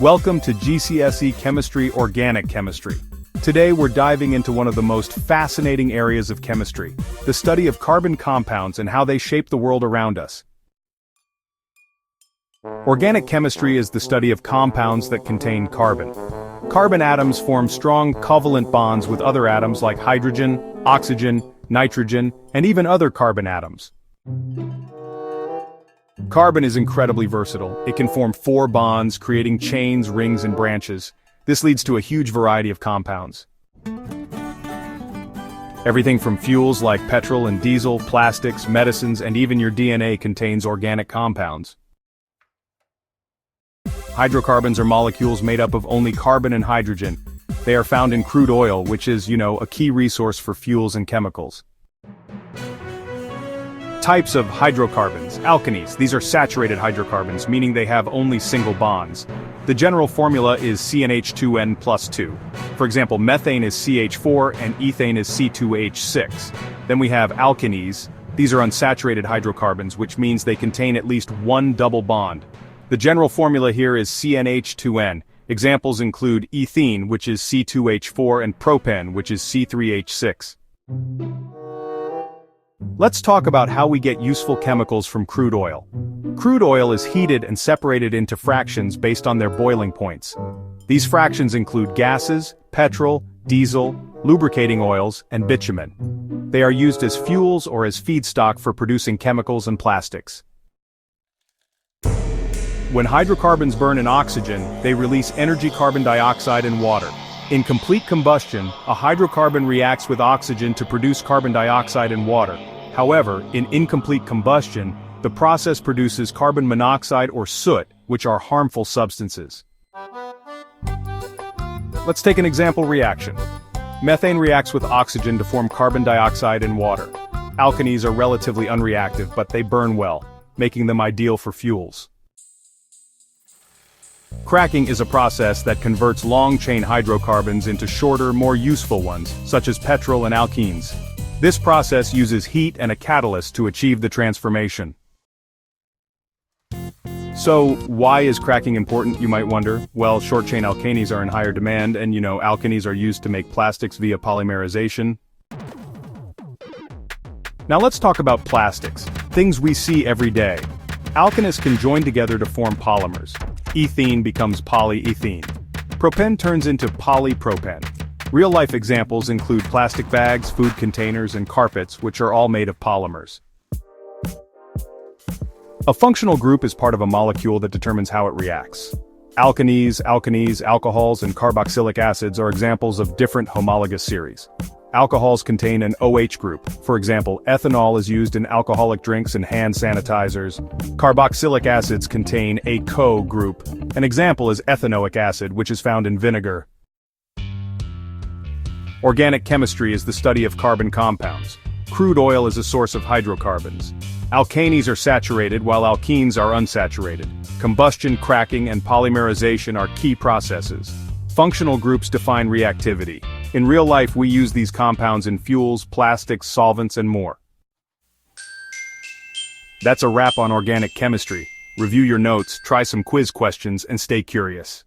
Welcome to GCSE Chemistry Organic Chemistry. Today we're diving into one of the most fascinating areas of chemistry, the study of carbon compounds and how they shape the world around us. Organic chemistry is the study of compounds that contain carbon. Carbon atoms form strong covalent bonds with other atoms like hydrogen, oxygen, nitrogen, and even other carbon atoms. Carbon is incredibly versatile. It can form four bonds, creating chains, rings, and branches. This leads to a huge variety of compounds. Everything from fuels like petrol and diesel, plastics, medicines, and even your DNA contains organic compounds. Hydrocarbons are molecules made up of only carbon and hydrogen. They are found in crude oil, which is, a key resource for fuels and chemicals. Types of hydrocarbons, alkanes. These are saturated hydrocarbons, meaning they have only single bonds. The general formula is CnH2n plus 2. For example, methane is CH4 and ethane is C2H6. Then we have alkanes. These are unsaturated hydrocarbons, which means they contain at least one double bond. The general formula here is CnH2n. Examples include ethene, which is C2H4, and propane, which is C3H6. Let's talk about how we get useful chemicals from crude oil. Crude oil is heated and separated into fractions based on their boiling points. These fractions include gases, petrol, diesel, lubricating oils, and bitumen. They are used as fuels or as feedstock for producing chemicals and plastics. When hydrocarbons burn in oxygen, they release energy carbon dioxide and water. In complete combustion, a hydrocarbon reacts with oxygen to produce carbon dioxide and water. However, in incomplete combustion, the process produces carbon monoxide or soot, which are harmful substances. Let's take an example reaction. Methane reacts with oxygen to form carbon dioxide and water. Alkanes are relatively unreactive, but they burn well, making them ideal for fuels. Cracking is a process that converts long-chain hydrocarbons into shorter, more useful ones, such as petrol and alkenes. This process uses heat and a catalyst to achieve the transformation. So, why is cracking important, you might wonder? Well, short-chain alkanes are in higher demand, and alkanes are used to make plastics via polymerization. Now let's talk about plastics, things we see every day. Alkanes can join together to form polymers. Ethene becomes polyethene. Propane turns into polypropane. Real-life examples include plastic bags, food containers, and carpets, which are all made of polymers. A functional group is part of a molecule that determines how it reacts. Alkanes, alcohols, and carboxylic acids are examples of different homologous series. Alcohols contain an OH group. For example, ethanol is used in alcoholic drinks and hand sanitizers. Carboxylic acids contain a CO group. An example is ethanoic acid, which is found in vinegar. Organic chemistry is the study of carbon compounds. Crude oil is a source of hydrocarbons. Alkanes are saturated while alkenes are unsaturated. Combustion, cracking, and polymerization are key processes. Functional groups define reactivity. In real life, we use these compounds in fuels, plastics, solvents, and more. That's a wrap on organic chemistry. Review your notes, try some quiz questions, and stay curious.